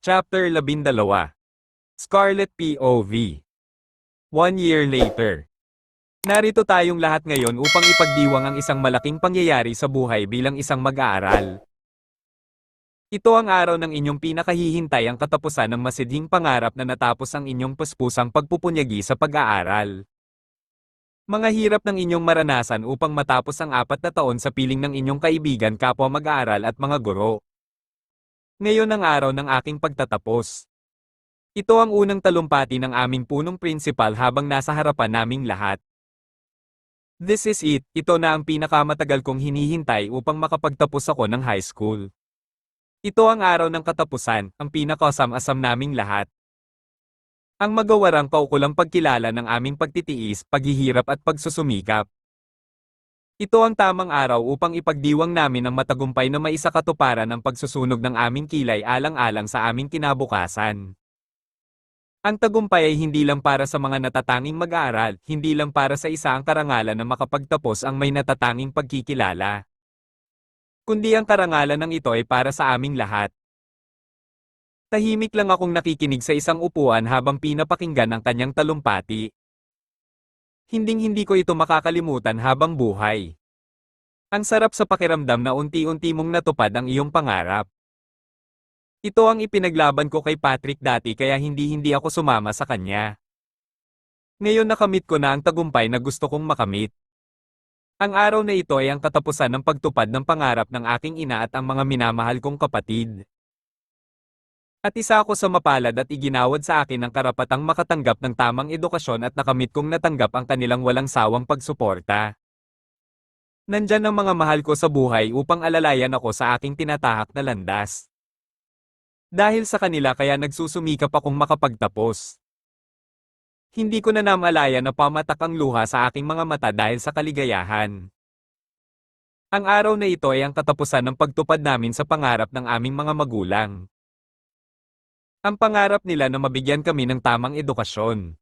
Chapter 12. Scarlet POV. 1 year later. Narito tayong lahat ngayon upang ipagdiwang ang isang malaking pangyayari sa buhay bilang isang mag-aaral. Ito ang araw ng inyong pinakahihintay, ang katapusan ng masidhing pangarap na natapos ang inyong puspusang pagpupunyagi sa pag-aaral. Mga hirap ng inyong maranasan upang matapos ang 4 na taon sa piling ng inyong kaibigan, kapwa mag-aaral at mga guro. Ngayon ang araw ng aking pagtatapos. Ito ang unang talumpati ng aming punong prinsipal habang nasa harapan naming lahat. This is it, ito na ang pinakamatagal kong hinihintay upang makapagtapos ako ng high school. Ito ang araw ng katapusan, ang pinakasam-asam naming lahat. Ang magawarang kaukulang pagkilala ng aming pagtitiis, paghihirap at pagsusumikap. Ito ang tamang araw upang ipagdiwang namin ang matagumpay na maisakatuparan ng pagsusunog ng aming kilay alang-alang sa aming kinabukasan. Ang tagumpay ay hindi lang para sa mga natatanging mag-aaral, hindi lang para sa isa ang karangalan na makapagtapos ang may natatanging pagkikilala. Kundi ang karangalan ng ito ay para sa aming lahat. Tahimik lang akong nakikinig sa isang upuan habang pinapakinggan ang kanyang talumpati. Hinding-hindi ko ito makakalimutan habang buhay. Ang sarap sa pakiramdam na unti-unti mong natupad ang iyong pangarap. Ito ang ipinaglaban ko kay Patrick dati, kaya hindi ako sumama sa kanya. Ngayon nakamit ko na ang tagumpay na gusto kong makamit. Ang araw na ito ay ang katapusan ng pagtupad ng pangarap ng aking ina at ang mga minamahal kong kapatid. At isa ako sa mapalad at iginawad sa akin ang karapatang makatanggap ng tamang edukasyon at nakamit kong natanggap ang kanilang walang sawang pagsuporta. Nandyan ang mga mahal ko sa buhay upang alalayan ako sa aking tinatahak na landas. Dahil sa kanila kaya nagsusumikap akong makapagtapos. Hindi ko na namalayan na pamatak ang luha sa aking mga mata dahil sa kaligayahan. Ang araw na ito ay ang katapusan ng pagtupad namin sa pangarap ng aming mga magulang. Ang pangarap nila na mabigyan kami ng tamang edukasyon.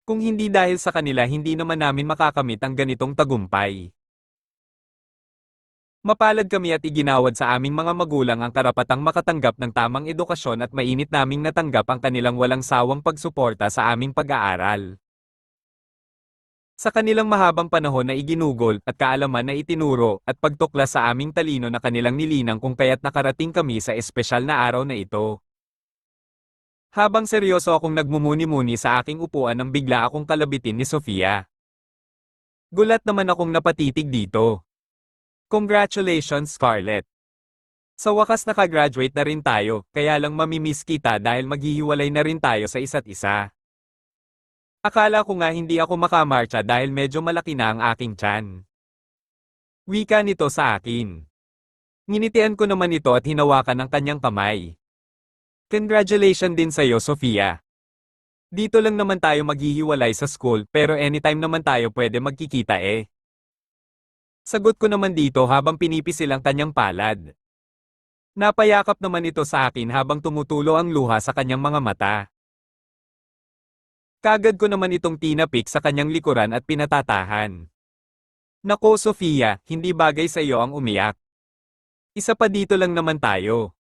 Kung hindi dahil sa kanila, hindi naman namin makakamit ang ganitong tagumpay. Mapalad kami at iginawad sa aming mga magulang ang karapatang makatanggap ng tamang edukasyon at mainit naming natanggap ang kanilang walang sawang pagsuporta sa aming pag-aaral. Sa kanilang mahabang panahon na iginugol at kaalaman na itinuro at pagtuklas sa aming talino na kanilang nilinang kung kaya't nakarating kami sa espesyal na araw na ito. Habang seryoso akong nagmumuni-muni sa aking upuan nang bigla akong kalabitin ni Sofia. Gulat naman akong napatitig dito. Congratulations, Scarlett! Sa wakas nakagraduate na rin tayo, kaya lang mamimiss kita dahil maghihiwalay na rin tayo sa isa't isa. Akala ko nga hindi ako makamarcha dahil medyo malaki na ang aking tiyan. Wika nito sa akin. Nginitian ko naman ito at hinawakan ang kanyang kamay. Congratulations din sa'yo, Sofia. Dito lang naman tayo maghihiwalay sa school, pero anytime naman tayo pwede magkikita eh. Sagot ko naman dito habang pinipisil ang kanyang palad. Napayakap naman ito sa akin habang tumutulo ang luha sa kanyang mga mata. Kagad ko naman itong tinapik sa kanyang likuran at pinatatahan. Nako, Sofia, hindi bagay sa iyo ang umiyak. Isa pa dito lang naman tayo.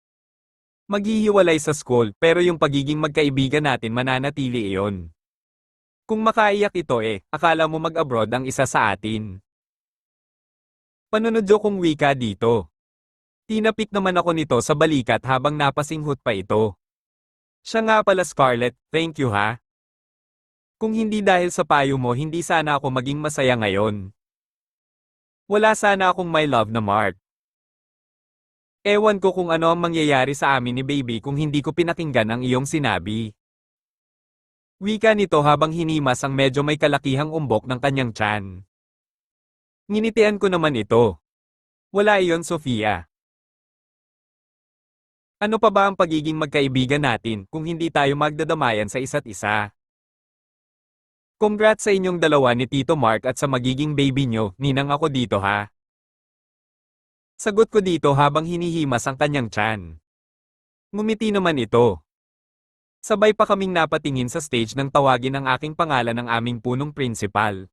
Maghihiwalay sa school, pero yung pagiging magkaibigan natin mananatili iyon. Kung makaiyak ito akala mo mag-abroad ang isa sa atin. Panunodyo kong wika dito. Tinapik naman ako nito sa balikat habang napasinghot pa ito. Siya nga pala, Scarlett, thank you ha. Kung hindi dahil sa payo mo, hindi sana ako maging masaya ngayon. Wala sana akong my love na Mark. Ewan ko kung ano ang mangyayari sa amin ni baby kung hindi ko pinakinggan ang iyong sinabi. Wika nito habang hinimas ang medyo may kalakihang umbok ng kanyang tiyan. Nginitian ko naman ito. Wala iyon, Sofia. Ano pa ba ang pagiging magkaibigan natin kung hindi tayo magdadamayan sa isa't isa? Congrats sa inyong dalawa ni Tito Mark at sa magiging baby nyo, ninang ako dito ha. Sagot ko dito habang hinihimas ang kanyang tiyan. Ngumiti naman ito. Sabay pa kaming napatingin sa stage nang tawagin ang aking pangalan ng aming punong prinsipal.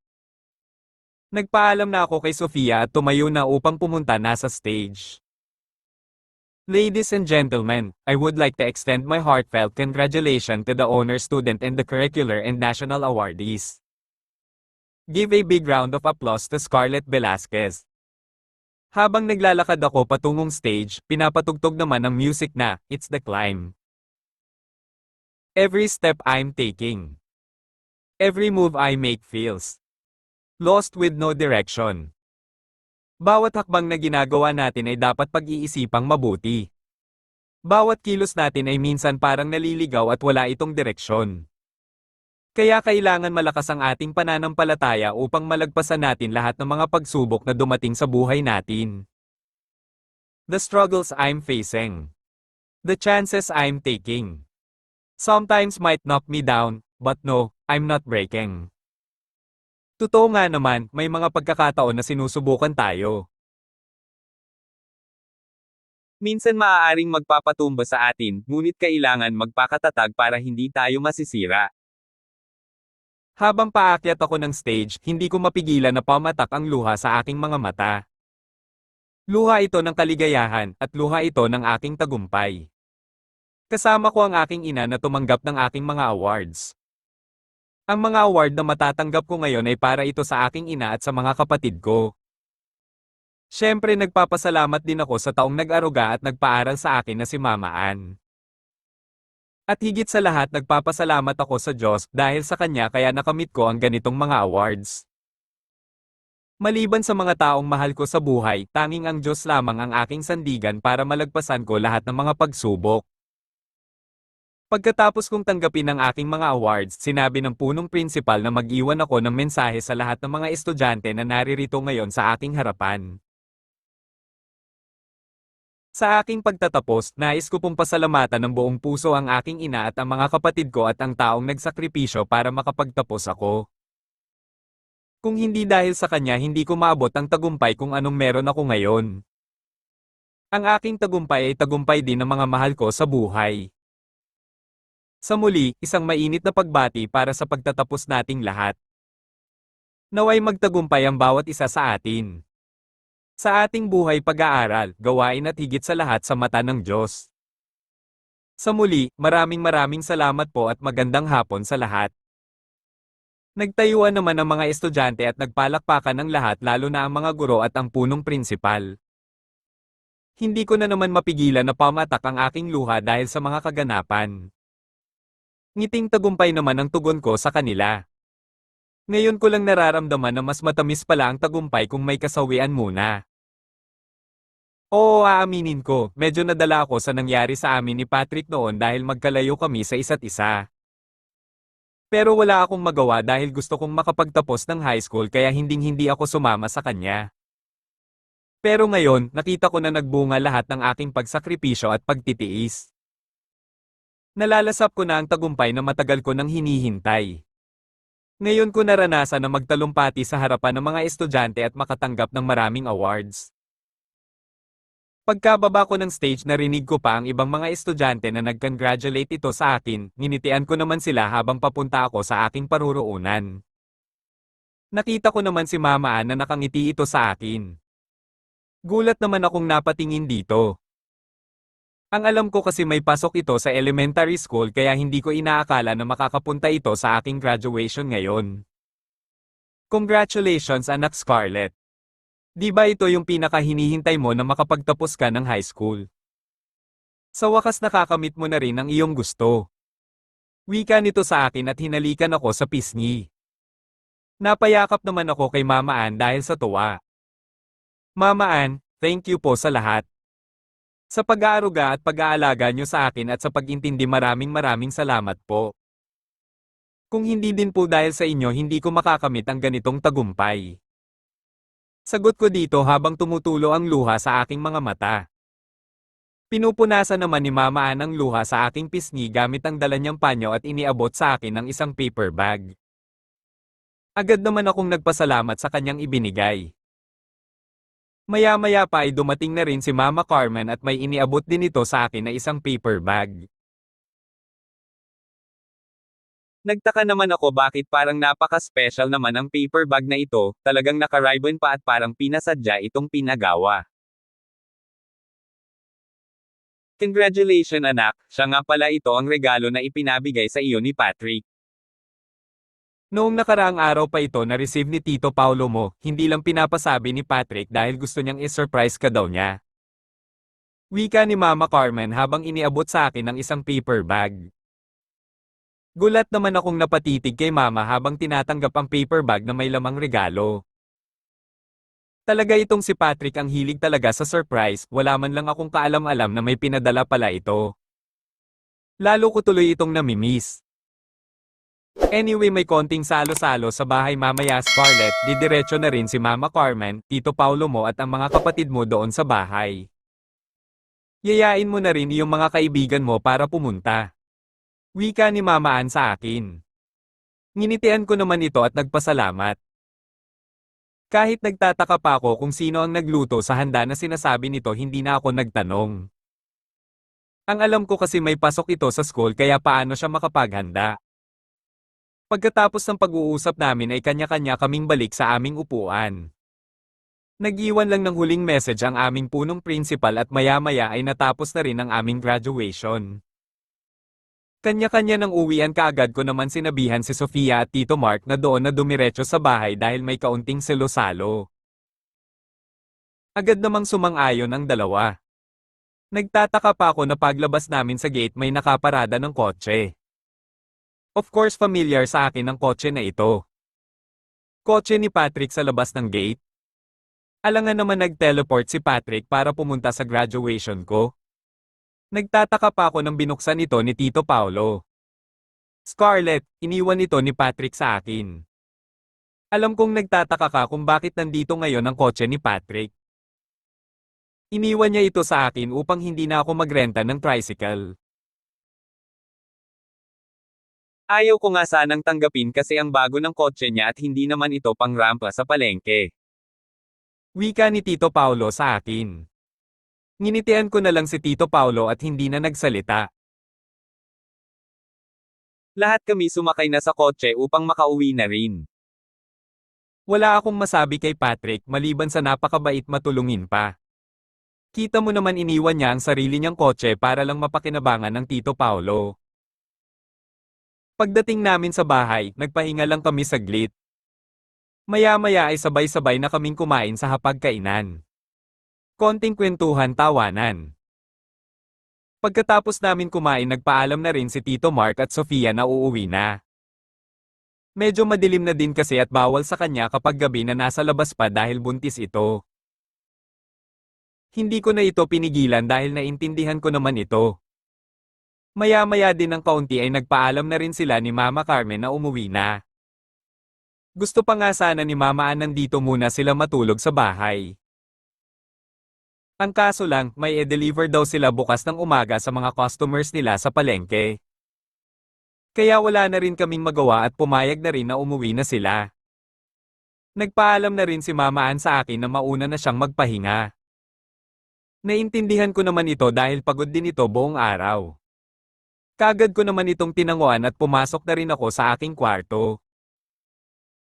Nagpaalam na ako kay Sofia at tumayo na upang pumunta na sa stage. Ladies and gentlemen, I would like to extend my heartfelt congratulations to the honor student and the curricular and national awardees. Give a big round of applause to Scarlett Velasquez. Habang naglalakad ako patungong stage, pinapatugtog naman ang music na, It's the Climb. Every step I'm taking. Every move I make feels lost with no direction. Bawat hakbang na ginagawa natin ay dapat pag-iisipang mabuti. Bawat kilos natin ay minsan parang naliligaw at wala itong direksyon. Kaya kailangan malakas ang ating pananampalataya upang malagpasan natin lahat ng mga pagsubok na dumating sa buhay natin. The struggles I'm facing. The chances I'm taking. Sometimes might knock me down, but no, I'm not breaking. Totoo nga naman, may mga pagkakataon na sinusubukan tayo. Minsan maaaring magpapatumba sa atin, ngunit kailangan magpakatatag para hindi tayo masisira. Habang paakyat ako ng stage, hindi ko mapigilan na pamatak ang luha sa aking mga mata. Luha ito ng kaligayahan, at luha ito ng aking tagumpay. Kasama ko ang aking ina na tumanggap ng aking mga awards. Ang mga award na matatanggap ko ngayon ay para ito sa aking ina at sa mga kapatid ko. Siyempre nagpapasalamat din ako sa taong nag-aruga at nagpaaral sa akin na si Mama Ann. At higit sa lahat nagpapasalamat ako sa Diyos dahil sa Kanya kaya nakamit ko ang ganitong mga awards. Maliban sa mga taong mahal ko sa buhay, tanging ang Diyos lamang ang aking sandigan para malagpasan ko lahat ng mga pagsubok. Pagkatapos kong tanggapin ang aking mga awards, sinabi ng punong principal na mag-iwan ako ng mensahe sa lahat ng mga estudyante na naririto ngayon sa aking harapan. Sa aking pagtatapos, nais ko pong pasalamatan ng buong puso ang aking ina at ang mga kapatid ko at ang taong nagsakripisyo para makapagtapos ako. Kung hindi dahil sa kanya hindi ko maabot ang tagumpay kung anong meron ako ngayon. Ang aking tagumpay ay tagumpay din ng mga mahal ko sa buhay. Sa muli, isang mainit na pagbati para sa pagtatapos nating lahat. Naway magtagumpay ang bawat isa sa atin. Sa ating buhay pag-aaral, gawain at higit sa lahat sa mata ng Diyos. Sa muli, maraming salamat po at magandang hapon sa lahat. Nagtayuan naman ang mga estudyante at nagpalakpakan ng lahat lalo na ang mga guro at ang punong prinsipal. Hindi ko na naman mapigilan na pamatak ang aking luha dahil sa mga kaganapan. Ngiting tagumpay naman ang tugon ko sa kanila. Ngayon ko lang nararamdaman na mas matamis pala ang tagumpay kung may kasawian muna. Oo, aaminin ko, medyo nadala ako sa nangyari sa amin ni Patrick noon dahil magkalayo kami sa isa't isa. Pero wala akong magawa dahil gusto kong makapagtapos ng high school kaya hinding-hindi ako sumama sa kanya. Pero ngayon, nakita ko na nagbunga lahat ng aking pagsakripisyo at pagtitiis. Nalalasap ko na ang tagumpay na matagal ko nang hinihintay. Ngayon ko naranasan na magtalumpati sa harapan ng mga estudyante at makatanggap ng maraming awards. Pagkababa ko ng stage narinig ko pa ang ibang mga estudyante na nag-congratulate ito sa akin, nginitian ko naman sila habang papunta ako sa aking paruroonan. Nakita ko naman si Mama Ann na nakangiti ito sa akin. Gulat naman akong napatingin dito. Ang alam ko kasi may pasok ito sa elementary school kaya hindi ko inaakala na makakapunta ito sa aking graduation ngayon. Congratulations anak Scarlett. Di ba ito yung pinakahinihintay mo na makapagtapos ka ng high school? Sa wakas nakakamit mo na rin ang iyong gusto. Wika nito sa akin at hinalikan ako sa pisngi. Napayakap naman ako kay Mama Ann dahil sa tuwa. Mama Ann, thank you po sa lahat. Sa pag-aaruga at pag-aalaga nyo sa akin at sa pag-intindi maraming salamat po. Kung hindi din po dahil sa inyo hindi ko makakamit ang ganitong tagumpay. Sagot ko dito habang tumutulo ang luha sa aking mga mata. Pinupunasan naman ni Mama Ann ang luha sa aking pisngi gamit ang dala niyang panyo at iniabot sa akin ang isang paper bag. Agad naman akong nagpasalamat sa kanyang ibinigay. Maya-maya pa ay dumating na rin si Mama Carmen at may iniabot din ito sa akin na isang paper bag. Nagtaka naman ako bakit parang napaka-special naman ang paper bag na ito, talagang naka-ribbon pa at parang pinasadya itong pinagawa. Congratulations anak, siya nga pala ito ang regalo na ipinabigay sa iyo ni Patrick. Noong nakaraang araw pa ito na-receive ni Tito Paulo mo, hindi lang pinapasabi ni Patrick dahil gusto niyang i-surprise ka daw niya. Wika ni Mama Carmen habang iniabot sa akin ang isang paper bag. Gulat naman akong napatitig kay Mama habang tinatanggap ang paper bag na may lamang regalo. Talaga itong si Patrick ang hilig talaga sa surprise, wala man lang akong kaalam-alam na may pinadala pala ito. Lalo ko tuloy itong namimiss. Anyway, may konting salo-salo sa bahay mamaya Scarlett, didiretso na rin si Mama Carmen, Tito Paulo mo at ang mga kapatid mo doon sa bahay. Yayain mo na rin yung mga kaibigan mo para pumunta. Wika ni Mama Ann sa akin. Nginitian ko naman ito at nagpasalamat. Kahit nagtataka pa ako kung sino ang nagluto sa handa na sinasabi nito, hindi na ako nagtanong. Ang alam ko kasi may pasok ito sa school kaya paano siya makapaghanda. Pagkatapos ng pag-uusap namin ay kanya-kanya kaming balik sa aming upuan. Nag-iwan lang ng huling message ang aming punong principal at maya-maya ay natapos na rin ang aming graduation. Kanya-kanya ng uwian kaagad ko naman sinabihan si Sofia at Tito Mark na doon na dumiretso sa bahay dahil may kaunting selo-salo. Agad namang sumang-ayon ang dalawa. Nagtataka pa ako na paglabas namin sa gate may nakaparada ng kotse. Of course familiar sa akin ang kotse na ito. Kotse ni Patrick sa labas ng gate. Alangan naman nag-teleport si Patrick para pumunta sa graduation ko. Nagtataka pa ako nang binuksan ito ni Tito Paulo. Scarlett, iniwan ito ni Patrick sa akin. Alam kong nagtataka ka kung bakit nandito ngayon ang kotse ni Patrick. Iniwan niya ito sa akin upang hindi na ako magrenta ng tricycle. Ayaw ko nga sanang tanggapin kasi ang bago ng kotse niya at hindi naman ito pang rampa sa palengke. Wika ni Tito Paulo sa akin. Nginitian ko na lang si Tito Paulo at hindi na nagsalita. Lahat kami sumakay na sa kotse upang makauwi na rin. Wala akong masabi kay Patrick maliban sa napakabait matulungin pa. Kita mo naman iniwan niya ang sarili niyang kotse para lang mapakinabangan ng Tito Paulo. Pagdating namin sa bahay, nagpahinga lang kami saglit. Maya-maya ay sabay-sabay na kaming kumain sa hapagkainan. Konting kwentuhan, tawanan. Pagkatapos namin kumain, nagpaalam na rin si Tito Mark at Sofia na uuwi na. Medyo madilim na din kasi at bawal sa kanya kapag gabi na nasa labas pa dahil buntis ito. Hindi ko na ito pinigilan dahil naintindihan ko naman ito. Maya-maya din ng kaunti ay nagpaalam na rin sila ni Mama Carmen na umuwi na. Gusto pa nga sana ni Mama Ann nandito muna sila matulog sa bahay. Ang kaso lang, may e-deliver daw sila bukas ng umaga sa mga customers nila sa palengke. Kaya wala na rin kaming magawa at pumayag na rin na umuwi na sila. Nagpaalam na rin si Mama Ann sa akin na mauna na siyang magpahinga. Naintindihan ko naman ito dahil pagod din ito buong araw. Kagad ko naman itong tinanguan at pumasok na rin ako sa aking kwarto.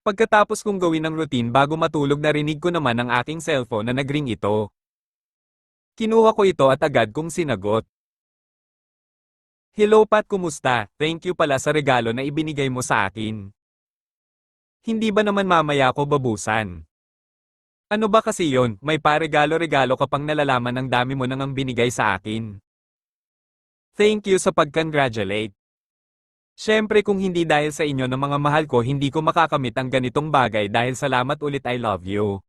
Pagkatapos kong gawin ang routine bago matulog, narinig ko naman ang aking cellphone na nagring ito. Kinuha ko ito at agad kong sinagot. Hello Pat, kumusta? Thank you pala sa regalo na ibinigay mo sa akin. Hindi ba naman mamaya ko babusan? Ano ba kasi yon? May paregalo-regalo ka pang nalalaman ng dami mo nang ang binigay sa akin. Thank you sa pag-congratulate. Siyempre kung hindi dahil sa inyo ng mga mahal ko hindi ko makakamit ang ganitong bagay dahil salamat ulit, I love you.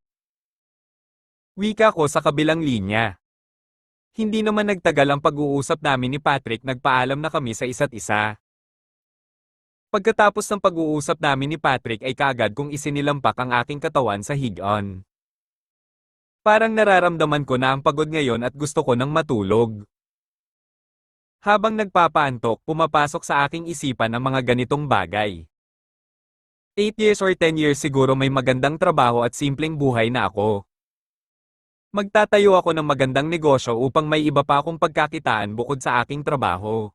Wika ko sa kabilang linya. Hindi naman nagtagal ang pag-uusap namin ni Patrick, nagpaalam na kami sa isa't isa. Pagkatapos ng pag-uusap namin ni Patrick ay kaagad kong isinilampak ang aking katawan sa hig-on. Parang nararamdaman ko na ang pagod ngayon at gusto ko nang matulog. Habang nagpapaantok, pumapasok sa aking isipan ang mga ganitong bagay. 8 years or 10 years siguro may magandang trabaho at simpleng buhay na ako. Magtatayo ako ng magandang negosyo upang may iba pa akong pagkakitaan bukod sa aking trabaho.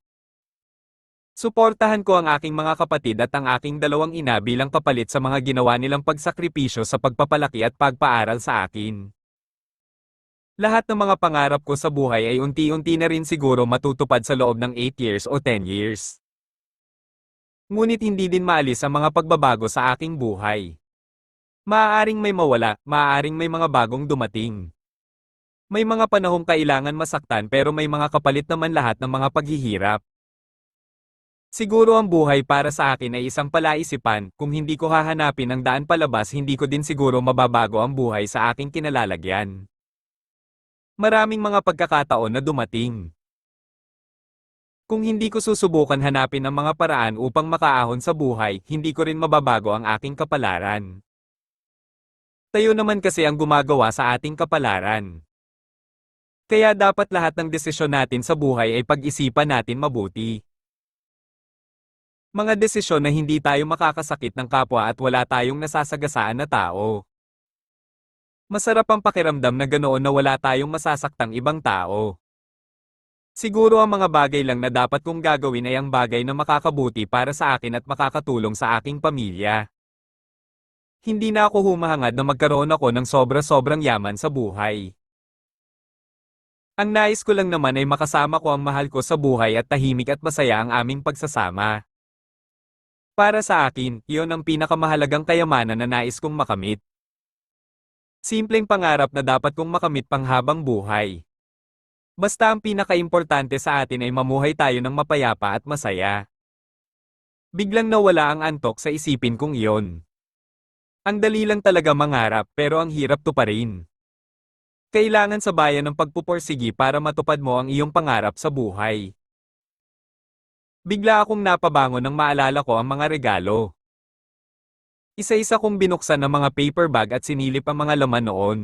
Suportahan ko ang aking mga kapatid at ang aking dalawang ina bilang kapalit sa mga ginawa nilang pagsakripisyo sa pagpapalaki at pagpaaral sa akin. Lahat ng mga pangarap ko sa buhay ay unti-unti na rin siguro matutupad sa loob ng 8 years o 10 years. Ngunit hindi din maalis ang mga pagbabago sa aking buhay. Maaaring may mawala, maaaring may mga bagong dumating. May mga panahong kailangan masaktan pero may mga kapalit naman lahat ng mga paghihirap. Siguro ang buhay para sa akin ay isang palaisipan, kung hindi ko hahanapin ang daan palabas hindi ko din siguro mababago ang buhay sa aking kinalalagyan. Maraming mga pagkakataon na dumating. Kung hindi ko susubukan hanapin ang mga paraan upang makaahon sa buhay, hindi ko rin mababago ang aking kapalaran. Tayo naman kasi ang gumagawa sa ating kapalaran. Kaya dapat lahat ng desisyon natin sa buhay ay pag-isipan natin mabuti. Mga desisyon na hindi tayo makakasakit ng kapwa at wala tayong nasasagasaan na tao. Masarap ang pakiramdam na ganoon na wala tayong masasaktang ibang tao. Siguro ang mga bagay lang na dapat kong gagawin ay ang bagay na makakabuti para sa akin at makakatulong sa aking pamilya. Hindi na ako humahangad na magkaroon ako ng sobra-sobrang yaman sa buhay. Ang nais ko lang naman ay makasama ko ang mahal ko sa buhay at tahimik at masaya ang aming pagsasama. Para sa akin, iyon ang pinakamahalagang kayamanan na nais kong makamit. Simpleng pangarap na dapat kong makamit panghabang buhay. Basta ang pinakaimportante sa atin ay mamuhay tayo ng mapayapa at masaya. Biglang nawala ang antok sa isipin kong iyon. Ang dali lang talaga mangarap pero ang hirap tuparin. Kailangan sabayan ng pagpupursigi para matupad mo ang iyong pangarap sa buhay. Bigla akong napabangon nang maalala ko ang mga regalo. Isa-isa kong binuksan ang mga paper bag at sinilip ang mga laman noon.